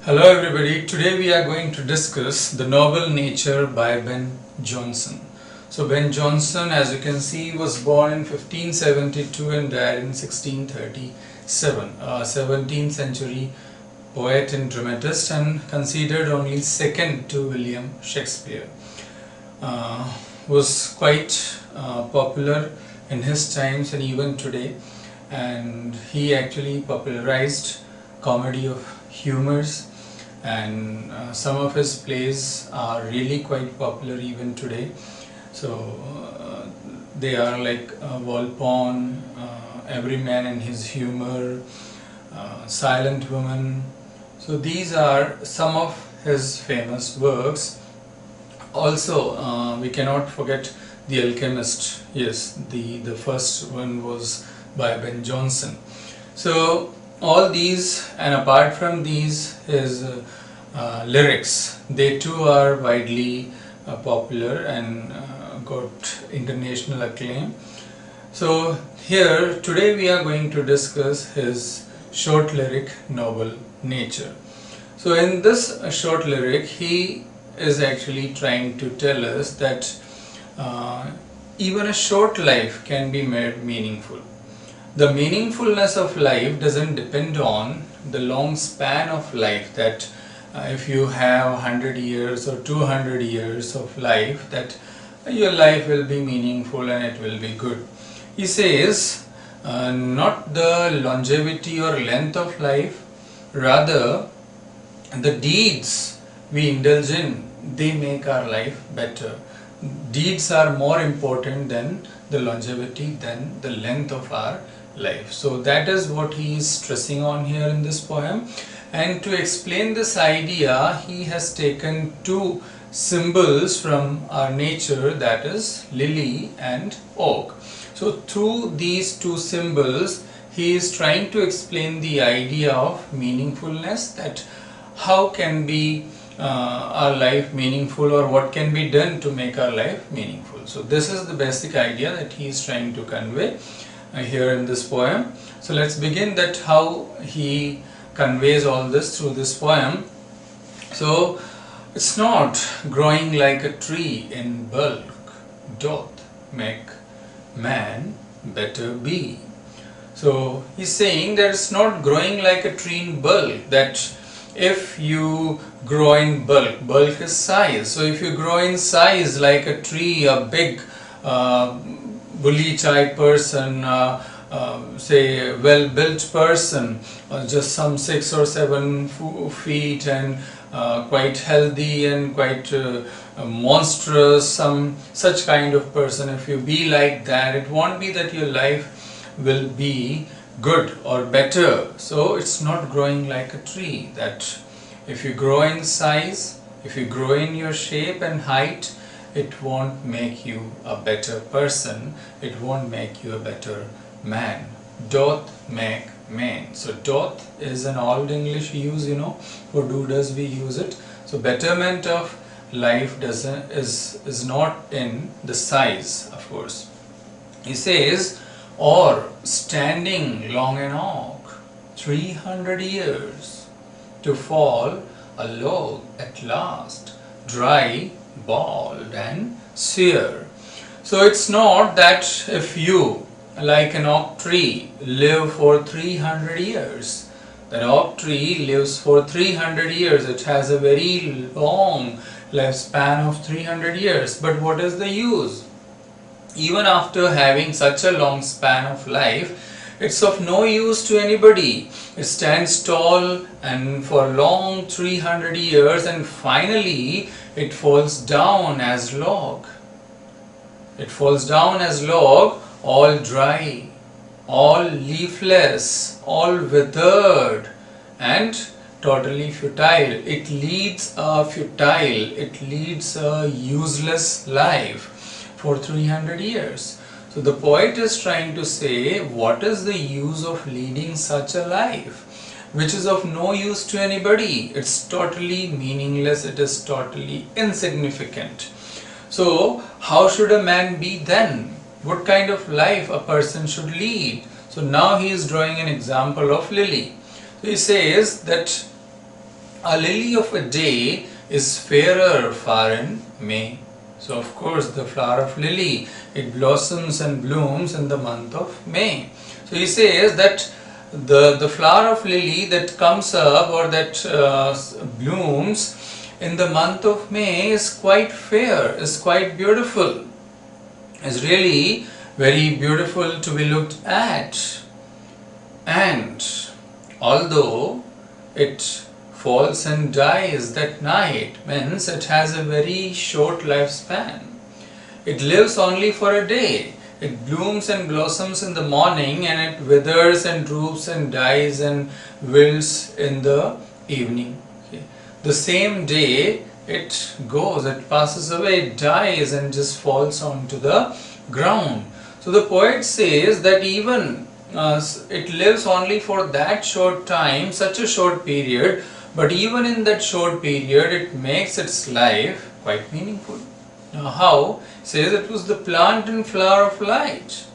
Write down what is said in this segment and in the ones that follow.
Hello everybody, today we are going to discuss The Noble Nature by Ben Jonson. So Ben Jonson, as you can see, was born in 1572 and died in 1637. A 17th century poet and dramatist and considered only second to William Shakespeare. Was quite popular in his times and even today, and he actually popularized comedy of humors, and some of his plays are really quite popular even today. So they are like Volpone, Every Man in His Humor, Silent Woman. So these are some of his famous works. Also we cannot forget The Alchemist. Yes, the first one was by Ben Jonson. So all these, and apart from these, his lyrics, they too are widely popular and got international acclaim. So here today we are going to discuss his short lyric Noble Nature. So in this short lyric, he is actually trying to tell us that even a short life can be made meaningful. The meaningfulness of life doesn't depend on the long span of life, that if you have 100 years or 200 years of life, that your life will be meaningful and it will be good. He says not the longevity or length of life, rather the deeds we indulge in, they make our life better. Deeds are more important than the longevity, than the length of our life. So that is what he is stressing on here in this poem. And to explain this idea, he has taken two symbols from our nature, that is lily and oak. So through these two symbols, he is trying to explain the idea of meaningfulness, that how can be our life meaningful, or what can be done to make our life meaningful. So this is the basic idea that he is trying to convey here in this poem. So let's begin that how he conveys all this through this poem. So it's not growing like a tree in bulk doth make man better be. So he's saying that it's not growing like a tree in bulk, that if you grow in bulk, bulk is size, so if you grow in size like a tree, a big bully type person, say well built person, just some 6 or 7 feet and quite healthy and quite monstrous, some such kind of person, if you be like that, it won't be that your life will be good or better. So it's not growing like a tree, that if you grow in size, if you grow in your shape and height, it won't make you a better person, it won't make you a better man. Doth make man. So doth is an old English use, for do does we use it. So betterment of life is not in the size, of course. He says, or standing long an oak 300 years to fall a log at last, dry, bald and sere. So it's not that if you, like an oak tree, live for 300 years, that oak tree lives for 300 years, it has a very long lifespan of 300 years, but what is the use? Even after having such a long span of life, it's of no use to anybody. It stands tall and for long 300 years, and finally it falls down as log. It falls down as log, all dry, all leafless, all withered and totally futile. It leads a useless life for 300 years. So the poet is trying to say, what is the use of leading such a life which is of no use to anybody? It's totally meaningless, it is totally insignificant. So how should a man be then? What kind of life a person should lead? So now he is drawing an example of lily. So he says that A lily of a day is fairer far in May. So of course the flower of lily, it blossoms and blooms in the month of May. So he says that the flower of lily that comes up or that blooms in the month of May is quite fair, is quite beautiful, is really very beautiful to be looked at. And although it falls and dies that night, means it has a very short lifespan. It lives only for a day. It blooms and blossoms in the morning and it withers and droops and dies and wilts in the evening. Okay. The same day it goes, it passes away, it dies and just falls onto the ground. So the poet says that even it lives only for that short time, such a short period, but even in that short period it makes its life quite meaningful. Now how? Says it was the plant and flower of light.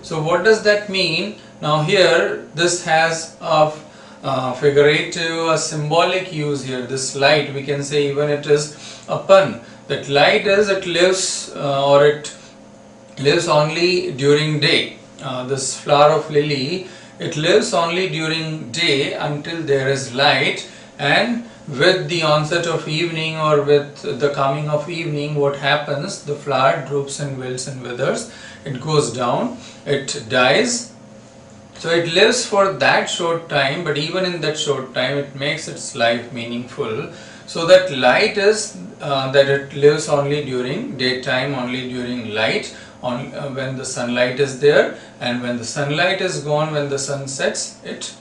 So what does that mean? Now here this has a figurative, a symbolic use here. This light, we can say even it is a pun. That light is, it lives or it lives only during day. This flower of lily, it lives only during day until there is light, and with the onset of evening or with the coming of evening, what happens? The flower droops and wilts and withers, it goes down, it dies. So it lives for that short time, but even in that short time it makes its life meaningful. So that light is that it lives only during daytime, only during light, when the sunlight is there, and when the sunlight is gone, when the sun sets, it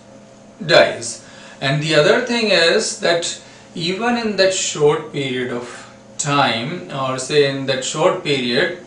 dies. And the other thing is that even in that short period of time, or say in that short period,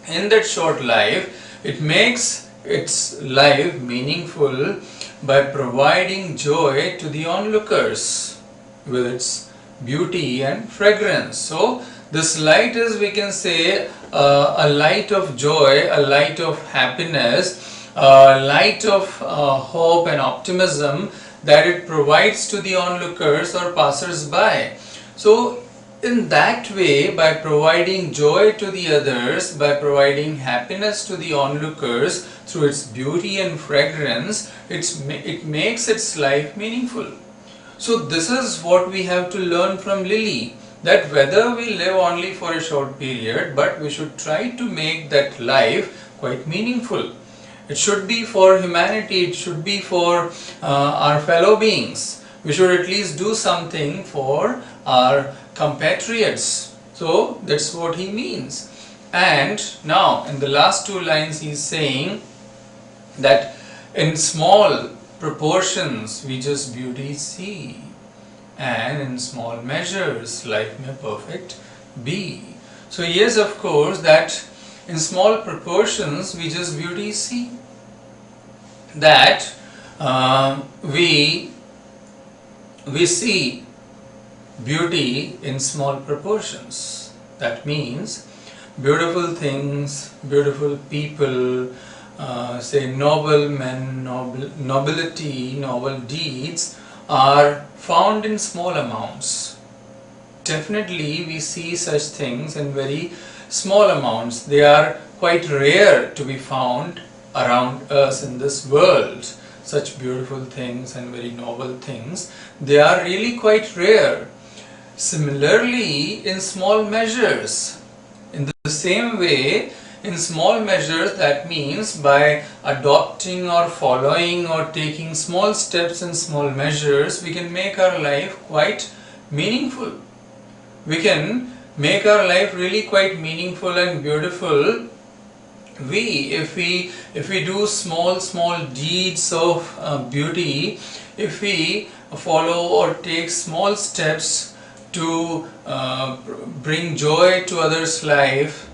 in that short life, it makes its life meaningful by providing joy to the onlookers with its beauty and fragrance. So this light is, we can say, a light of joy, a light of happiness, a light of hope and optimism that it provides to the onlookers or passers-by. So in that way, by providing joy to the others, by providing happiness to the onlookers through its beauty and fragrance, it makes its life meaningful. So this is what we have to learn from lily, that whether we live only for a short period, but we should try to make that life quite meaningful. It should be for humanity, it should be for our fellow beings. We should at least do something for our compatriots. So that's what he means. And now in the last two lines he is saying that in small proportions we just beauty see, and in small measures life may perfect be. So yes, of course, that in small proportions we just beauty see, that we see beauty in small proportions. That means beautiful things, beautiful people, say noble men, nobility, noble deeds are found in small amounts. Definitely we see such things in very small amounts. They are quite rare to be found around us in this world. Such beautiful things and very noble things, they are really quite rare. Similarly, in small measures, in the same way, in small measures, that means by adopting or following or taking small steps in small measures, we can make our life quite meaningful. We can make our life really quite meaningful and beautiful. If we do small deeds of beauty, if we follow or take small steps to bring joy to others' life,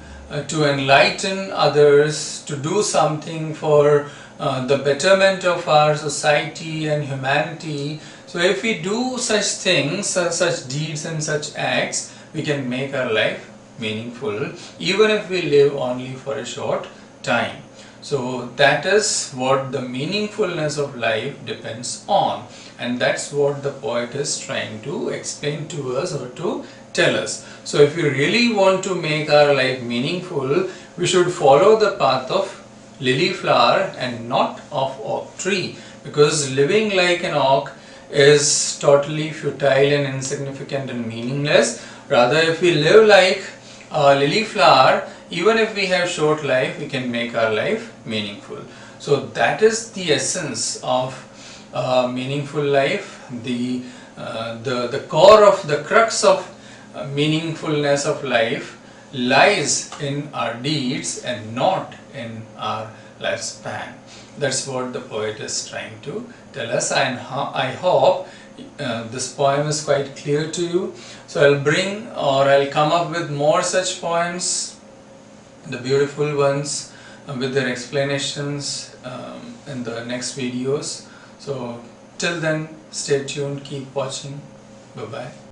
to enlighten others, to do something for the betterment of our society and humanity. So if we do such things, such deeds and such acts, we can make our life meaningful, even if we live only for a short time. So that is what the meaningfulness of life depends on. and that's what the poet is trying to explain to us or to tell us. So if we really want to make our life meaningful, we should follow the path of lily flower and not of oak tree, because living like an oak is totally futile and insignificant and meaningless. Rather, if we live like a lily flower, even if we have short life, we can make our life meaningful. So that is the essence of meaningful life. The core of the crux of meaningfulness of life lies in our deeds and not in our lifespan. That's what the poet is trying to tell us, and I hope this poem is quite clear to you. So I'll come up with more such poems, the beautiful ones with their explanations in the next videos. So till then, stay tuned, keep watching. Bye bye.